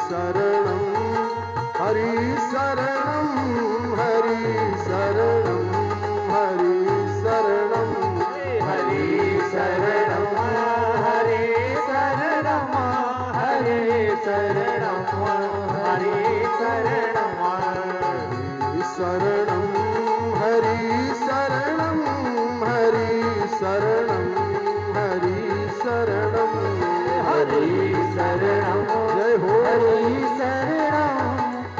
शरणं हरि शरणं हरि शरणं हरि शरणं हरि शरणं हरि शरणं हरि शरणं हरि शरणं शरणं हरि शरणं हरि शरणं हरि शरणं हरि शरणं जय हो हरि शरणं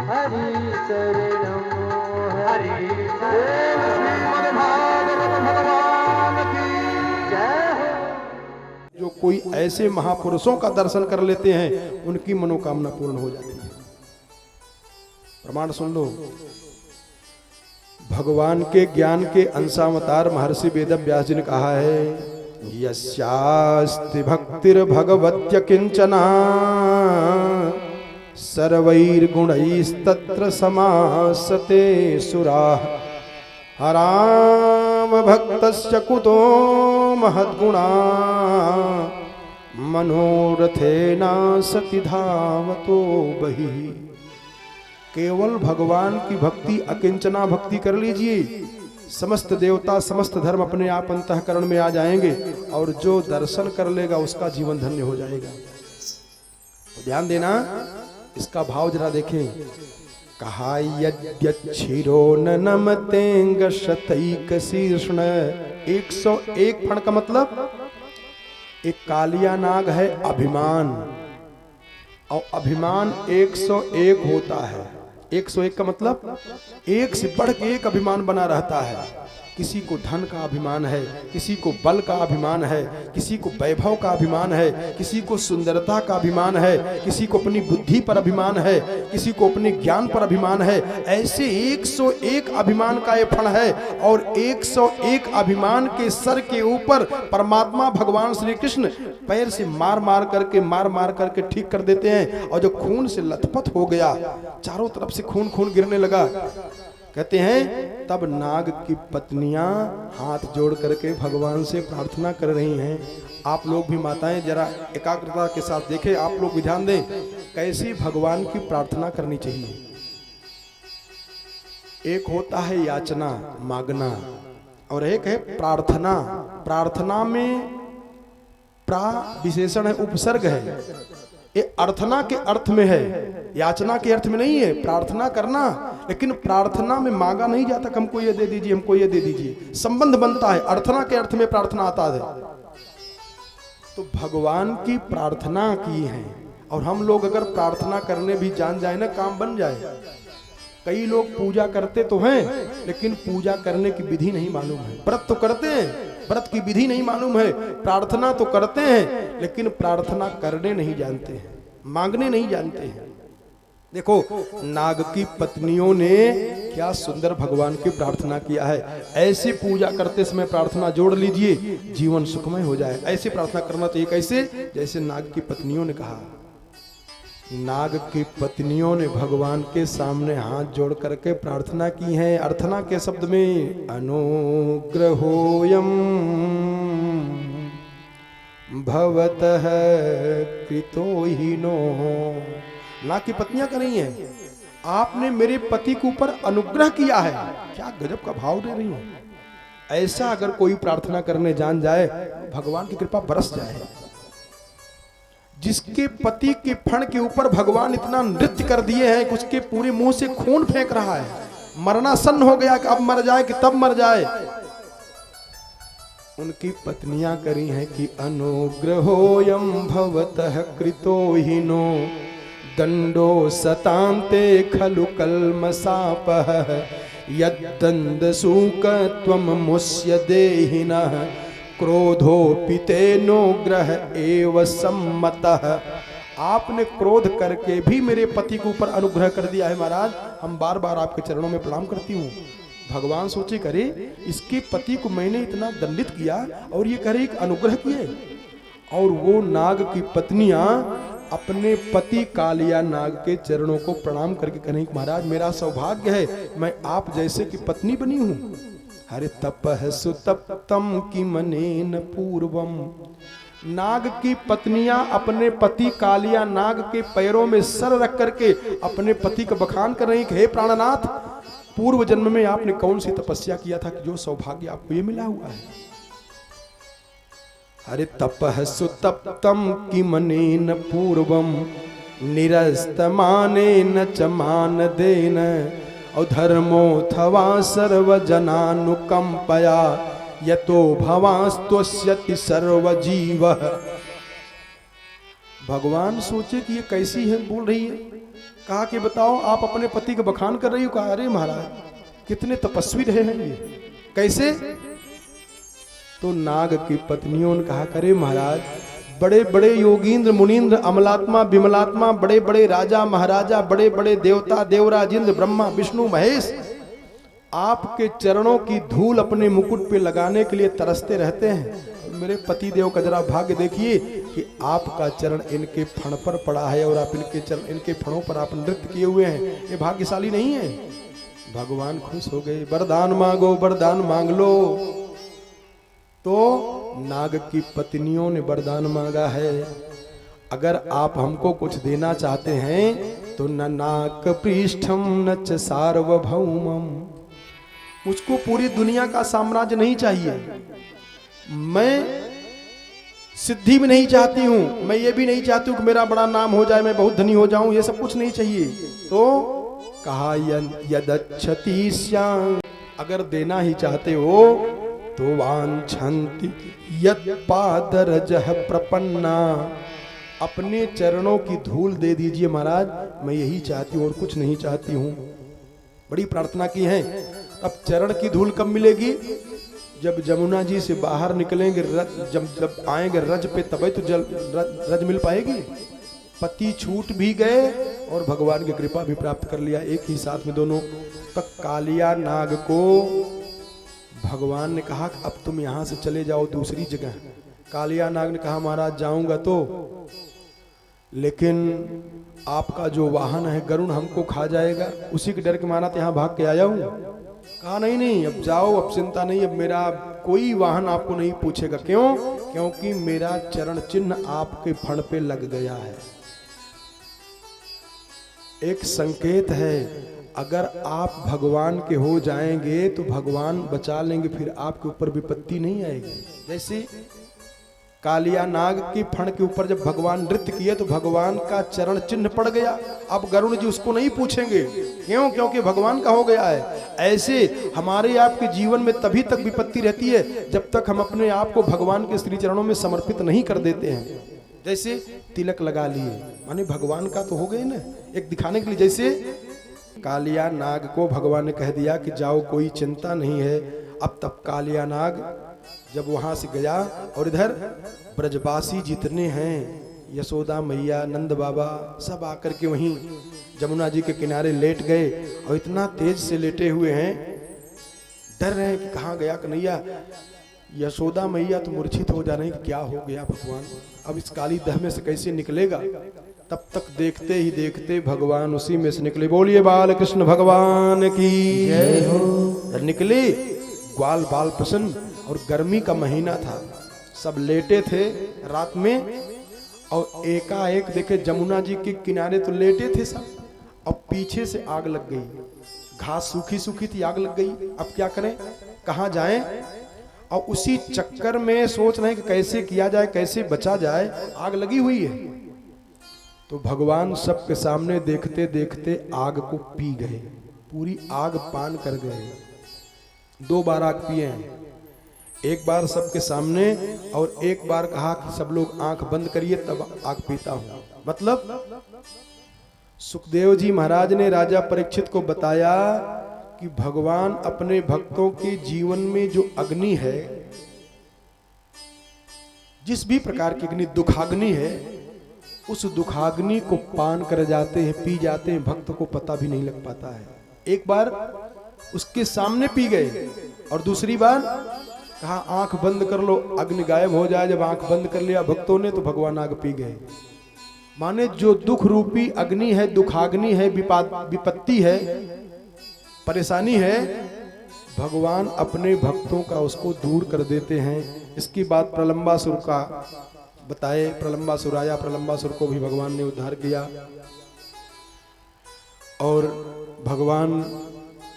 हरि शरणं हरि श्रीमद् भागवत भगवान की जय हो। जो कोई ऐसे महापुरुषों का दर्शन कर लेते हैं उनकी मनोकामना पूर्ण हो जाती है। प्रमाण सुन लो। भगवान के ज्ञान के अंशावतार महर्षि वेद व्यास जी ने कहा है, यस्यास्ति भक्तिर्भगवत्य किंचना सर्वैर्गुणैस्तत्र समासते सुराः हराम भक्तस्य कुतो महद्गुणा मनोरथेना सति धावतो बहिः। केवल भगवान की भक्ति अकिंचना भक्ति कर लीजिए, समस्त देवता समस्त धर्म अपने आप अंतःकरण में आ जाएंगे और जो दर्शन कर लेगा उसका जीवन धन्य हो जाएगा। तो ध्यान देना, इसका भाव जरा देखें। कहा यद्यच्छिरो न नमतेंग शतैक शीर्षण। 101 फण का मतलब एक कालिया नाग है अभिमान, और अभिमान 101 होता है। 101 का मतलब एक से बढ़ के एक अभिमान बना रहता है। किसी को धन का अभिमान है, किसी को बल का अभिमान है, किसी को वैभव का अभिमान है, किसी को सुंदरता का अभिमान है, किसी को अपनी बुद्धि पर अभिमान है, किसी को अपने ज्ञान पर अभिमान है। ऐसे 101 अभिमान का ये फण है, और 101 अभिमान के सर के ऊपर परमात्मा भगवान श्री कृष्ण पैर से मार मार करके ठीक कर देते हैं। और जो खून से लथपथ हो गया, चारों तरफ से खून खून गिरने लगा, कहते हैं तब नाग की पत्नियां हाथ जोड़ करके भगवान से प्रार्थना कर रही हैं। आप लोग भी माताएं जरा एकाग्रता के साथ देखें, आप लोग भी ध्यान दें कैसी भगवान की प्रार्थना करनी चाहिए। एक होता है याचना मांगना, और एक है प्रार्थना। प्रार्थना में प्रा विशेषण है, उपसर्ग है। ये अर्थना के अर्थ में है, याचना के अर्थ में नहीं है। प्रार्थना करना, लेकिन प्रार्थना में मांगा नहीं जाता कि हमको ये दे दीजिए, हमको ये दे दीजिए। संबंध बनता है, अर्थना के अर्थ में प्रार्थना आता है। तो भगवान की प्रार्थना की है, और हम लोग अगर प्रार्थना करने भी जान जाए ना, काम बन जाए। कई लोग पूजा करते तो हैं, लेकिन पूजा करने की विधि नहीं मालूम है। व्रत तो करते हैं, व्रत की विधि नहीं मालूम है। प्रार्थना तो करते हैं, लेकिन प्रार्थना करने नहीं जानते हैं, मांगने नहीं जानते हैं। देखो नाग की पत्नियों ने क्या सुंदर भगवान की प्रार्थना किया है। ऐसे पूजा करते समय प्रार्थना जोड़ लीजिए, जीवन सुखमय हो जाए। ऐसे प्रार्थना करना चाहिए, कैसे? जैसे नाग की पत्नियों ने कहा। नाग की पत्नियों ने भगवान के सामने हाथ जोड़ करके प्रार्थना की है। अर्थना के शब्द में अनुग्रहोयम भवतः कृतोहिनो। नाग की पत्नियां कर रही हैं, आपने मेरे पति के ऊपर अनुग्रह किया है। क्या गजब का भाव दे रही हैं। ऐसा अगर कोई प्रार्थना करने जान जाए, भगवान की कृपा बरस जाए। जिसके पति के फण के ऊपर भगवान इतना नृत्य कर दिए हैं कि उसके पूरे मुंह से खून फेंक रहा है, मरना सन्न हो गया कि अब मर जाए कि तब मर जाए। उनकी पत्नियां करी हैं कि अनुग्रहोयम भवतः कृतोहिनो दंडो सतांते खलु कल्मषापः यद्दंडसूक त्वम मुस्य देहिनः क्रोधोपितेनो ग्रह एव सम्मतः। आपने क्रोध करके भी मेरे पति के ऊपर अनुग्रह कर दिया है महाराज। हम बार बार आपके चरणों में प्रणाम करती हूँ। भगवान सोचे करे इसके पति को मैंने इतना दंडित किया और ये करे एक अनुग्रह किए। और वो नाग की पत्नियां अपने पति कालिया नाग के चरणों को प्रणाम करके कहें महाराज मेरा सौभाग्य है मैं आप जैसे की पत्नी बनी हूँ। हरे तपः सुतप्तम कि मनेन पूर्वम नाग की पत्नियां अपने पति कालिया नाग के पैरों में सर रख करके अपने पति का बखान कर रही कि हे प्राणनाथ, पूर्व जन्म में आपने कौन सी तपस्या किया था कि जो सौभाग्य आपको ये मिला हुआ है। अरे तपः सुतप्तम किमनेन पूर्वम निरस्तमानेन च मानदेन अधर्मोऽथवा सर्वजनानुकंपया यतो भवास्तुष्यति सर्वजीवः। भगवान सोचे कि ये कैसी है बोल रही है। कहा कि बताओ आप अपने पति का बखान कर रही हो। कहा अरे महाराज कितने तपस्वी रहे हैं ये, कैसे? तो नाग की पत्नियों ने कहा करे महाराज, बड़े बड़े योगींद्र मुनींद्र अमलात्मा विमलात्मा, बड़े बड़े राजा महाराजा, बड़े बड़े देवता देवराज इंद्र ब्रह्मा विष्णु महेश आपके चरणों की धूल अपने मुकुट पे लगाने के लिए तरसते रहते हैं। मेरे पति देव का जरा भाग्य देखिए कि आपका चरण इनके फण पर पड़ा है और आप इनके चरण इनके फणों पर आप नृत्य किए हुए हैं, ये भाग्यशाली नहीं है। भगवान खुश हो गए, वरदान मांगो वरदान मांग लो। तो नाग की पत्नियों ने वरदान मांगा है, अगर आप हमको कुछ देना चाहते हैं तो न नाक पृष्ठम न च सार्वभौमम, मुझको पूरी दुनिया का साम्राज्य नहीं चाहिए, मैं सिद्धि भी नहीं चाहती हूं, मैं ये भी नहीं चाहती हूं कि मेरा बड़ा नाम हो जाए, मैं बहुत धनी हो जाऊं, ये सब कुछ नहीं चाहिए। तो कहा यदच्छति स्यां, अगर देना ही चाहते हो तो वांछन्ति यत्पादरजः प्रपन्ना, अपने चरणों की धूल दे दीजिए महाराज, मैं यही चाहती हूँ और कुछ नहीं चाहती हूँ। बड़ी प्रार्थना की है। अब चरण की धूल कब मिलेगी? जब जमुना जी से बाहर निकलेंगे, जब आएंगे रज पे, तभी तो रज मिल पाएगी। पति छूट भी गए और भगवान की कृपा भी प्राप्त कर लिया एक ही साथ में दोनों। तक कालिया नाग को भगवान ने कहा अब तुम यहां से चले जाओ दूसरी जगह। कालिया नाग ने कहा महाराज जाऊंगा तो, लेकिन आपका जो वाहन है गरुण हमको खा जाएगा, उसी के डर के मारा यहाँ भाग के आया हूं। कहा नहीं नहीं अब जाओ, अब चिंता नहीं, अब मेरा कोई वाहन आपको नहीं पूछेगा। क्यों? क्योंकि मेरा चरण चिन्ह आपके फण पे लग गया है। एक संकेत है, अगर आप भगवान के हो जाएंगे तो भगवान बचा लेंगे, फिर आपके ऊपर विपत्ति नहीं आएगी। जैसे कालिया नाग की फण के ऊपर जब भगवान नृत्य किए तो भगवान का चरण चिन्ह पड़ गया, अब गरुण जी उसको नहीं पूछेंगे। क्यों? क्योंकि भगवान का हो गया है। ऐसे हमारे आपके जीवन में तभी तक विपत्ति रहती है जब तक हम अपने आप को भगवान के श्री चरणों में समर्पित नहीं कर देते हैं। जैसे तिलक लगा लिए, माने भगवान का तो हो गए ना, एक दिखाने के लिए। जैसे कालिया नाग को भगवान ने कह दिया कि जाओ कोई चिंता नहीं है। अब तब कालिया नाग जब वहां से गया और इधर ब्रजवासी जितने हैं, यशोदा मैया नंद बाबा सब आकर के वहीं जमुना जी के किनारे लेट गए और इतना तेज से लेटे हुए हैं, डर रहे हैं कि कहाँ गया कन्हैया। यशोदा मैया तो मूर्छित हो जा रही कि क्या हो गया भगवान, अब इस काली दह में से कैसे निकलेगा। तब तक देखते ही देखते भगवान उसी में से निकले। बोलिए बाल कृष्ण भगवान की जय हो। निकले ग्वाल बाल प्रसन्न, और गर्मी का महीना था, सब लेटे थे रात में, और एकाएक देखे जमुना जी के किनारे तो लेटे थे सब, और पीछे से आग लग गई। घास सूखी सूखी थी, आग लग गई। अब क्या करें, कहाँ जाएं? और उसी चक्कर में सोच रहे हैं कि कैसे किया जाए, कैसे बचा जाए, आग लगी हुई है। तो भगवान सबके सामने देखते देखते आग को पी गए, पूरी आग पान कर गए। 2 बार आग पिए हैं, एक बार सबके सामने और एक बार कहा कि सब लोग आंख बंद करिए तब आग पीता हूं। मतलब सुखदेव जी महाराज ने राजा परीक्षित को बताया कि भगवान अपने भक्तों के जीवन में जो अग्नि है, जिस भी प्रकार की अग्नि, दुखाग्नि है, उस दुखाग्नि को पान कर जाते हैं, पी जाते हैं, भक्त को पता भी नहीं लग पाता है। एक बार उसके सामने पी गए और दूसरी बार कहा आंख बंद कर लो, अग्नि गायब हो जाए। जब आंख बंद कर लिया भक्तों ने तो भगवान आग पी गए। माने जो दुख रूपी अग्नि है, दुखाग्नि है, विपत्ति है, परेशानी है, भगवान अपने भक्तों का उसको दूर कर देते हैं। इसकी बात प्रलंबासुर का बताए प्रलंबासुर आया, प्रलंबासुर को भी भगवान ने उद्धार किया। और भगवान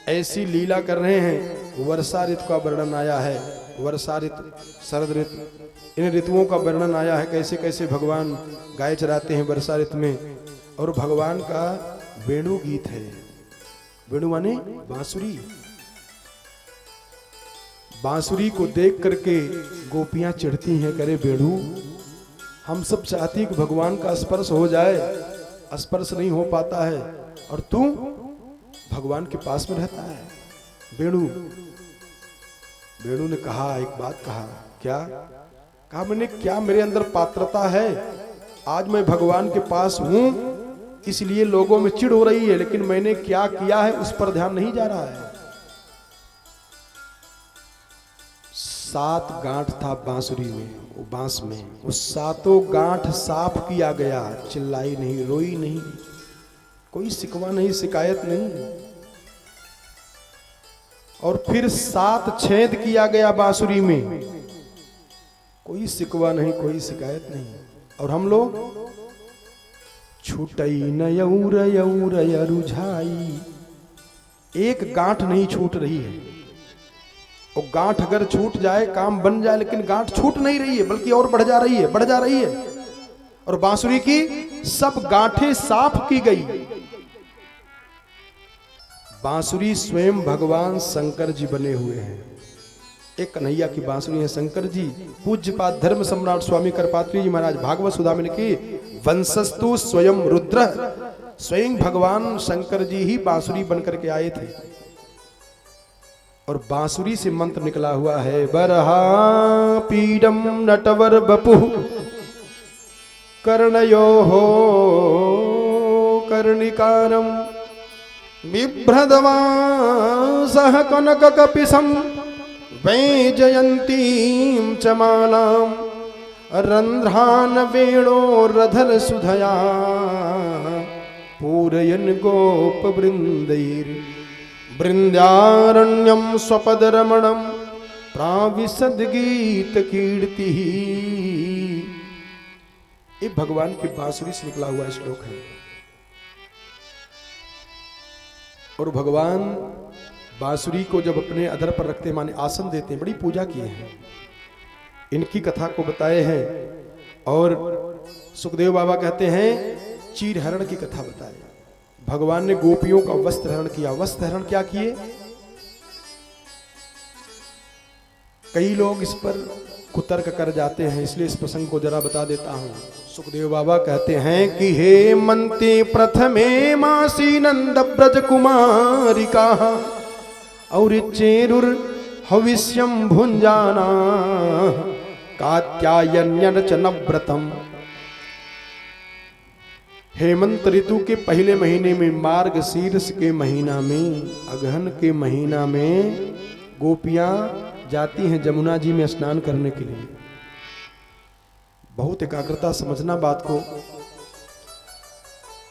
ऐसी लीला कर रहे हैं। वर्षा ऋतु का वर्णन आया है, वर्षा ऋतु, शरद ऋतु, इन ऋतुओं का वर्णन आया है, कैसे कैसे भगवान गाय चराते हैं वर्षा ऋतु में। और भगवान का वेणु गीत है। वेणु माने बांसुरी। बांसुरी को देख करके गोपियां चिढ़ती हैं, करे वेणु हम सब चाहती हैं कि भगवान का स्पर्श हो जाए, स्पर्श नहीं हो पाता है, और तू भगवान के पास में रहता है। वेणु वेणु ने कहा, एक बात कहा, क्या कहा? मैंने क्या मेरे अंदर पात्रता है? आज मैं भगवान के पास हूं, इसलिए लोगों में चिढ़ हो रही है, लेकिन मैंने क्या किया है उस पर ध्यान नहीं जा रहा है। 7 गांठ था बांसुरी में, वो बांस में, उस 7 गांठ साफ किया गया। चिल्लाई नहीं, रोई नहीं, कोई शिकवा नहीं, शिकायत नहीं। और फिर 7 छेद किया गया बांसुरी में, कोई शिकवा नहीं, कोई शिकायत नहीं। और हम लोग छूटई न यौर यौर रुझाई, एक गांठ नहीं छूट रही है। और गांठ अगर छूट जाए काम बन जाए, लेकिन गांठ छूट नहीं रही है, बल्कि और बढ़ जा रही है, बढ़ जा रही है। और बांसुरी की सब गांठें साफ की गई। बांसुरी स्वयं भगवान शंकर जी बने हुए हैं। एक कन्हैया की बांसुरी है शंकर जी। पूज्यपाद धर्म सम्राट स्वामी करपात्री जी महाराज भागवत सुधा में लिखी, वंशस्तु स्वयं रुद्र, स्वयं भगवान शंकर जी ही बांसुरी बनकर के आए थे। और बांसुरी से मंत्र निकला हुआ है, बरहा पीडम नटवर बपु कर्णयो हो कर्णिकारम बिभ्रदवासः कनक कपिसं वैजयन्तीं च मालां रंध्रान वेणोरधर सुधया पूरयन् गोप वृंदैर वृंदारण्यम स्वपदरमणम प्राविशद गीत कीर्ति। ये भगवान की बांसुरी से निकला हुआ श्लोक है। और भगवान बांसुरी को जब अपने अधर पर रखते माने आसन देते हैं, बड़ी पूजा किए हैं, इनकी कथा को बताए हैं। और सुखदेव बाबा कहते हैं चीर हरण की कथा बताए। भगवान ने गोपियों का वस्त्र हरण किया। वस्त्र हरण क्या किए? कई लोग इस पर कुतर्क कर जाते हैं, इसलिए इस प्रसंग को जरा बता देता हूं। सुखदेव बाबा कहते हैं कि हे मंते प्रथमे मासी नंद ब्रज कुमारिका और चेरुर हविष्यम भुंजाना कात्यायन्यन च नव्रतम। हेमंत ऋतु के पहले महीने में, मार्गशीर्ष के महीना में, अगहन के महीना में गोपियां जाती हैं जमुना जी में स्नान करने के लिए। बहुत एकाग्रता समझना बात को।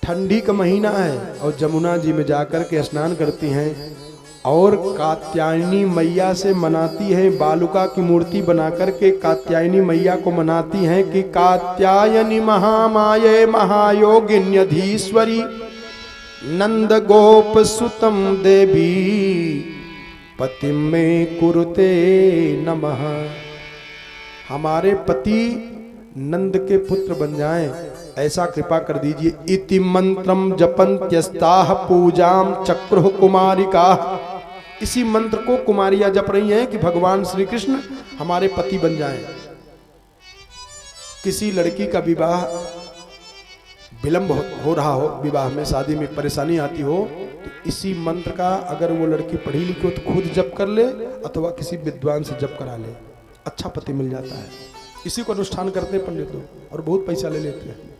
ठंडी का महीना है और जमुना जी में जाकर के स्नान करती हैं और कात्यायनी मैया से मनाती है। बालुका की मूर्ति बनाकर के कात्यायनी मैया को मनाती हैं कि कात्यायनी महामाये महायोगिन्यधीश्वरी नंद गोप सुतम देवी पतिम में कुरुते नमः। हमारे पति नंद के पुत्र बन जाएं, ऐसा कृपा कर दीजिए। इति मंत्रम जपन्त्यस्ताः पूजाम चक्रुः कुमारिका। इसी मंत्र को कुमारियां जप रही हैं कि भगवान श्री कृष्ण हमारे पति बन जाएं। किसी लड़की का विवाह विलंब हो रहा हो, विवाह में शादी में परेशानी आती हो, तो इसी मंत्र का अगर वो लड़की पढ़ी लिखी हो तो खुद जप कर ले अथवा किसी विद्वान से जप करा ले, अच्छा पति मिल जाता है। इसी को अनुष्ठान करते हैं पंडित लोग और बहुत पैसा ले लेते हैं।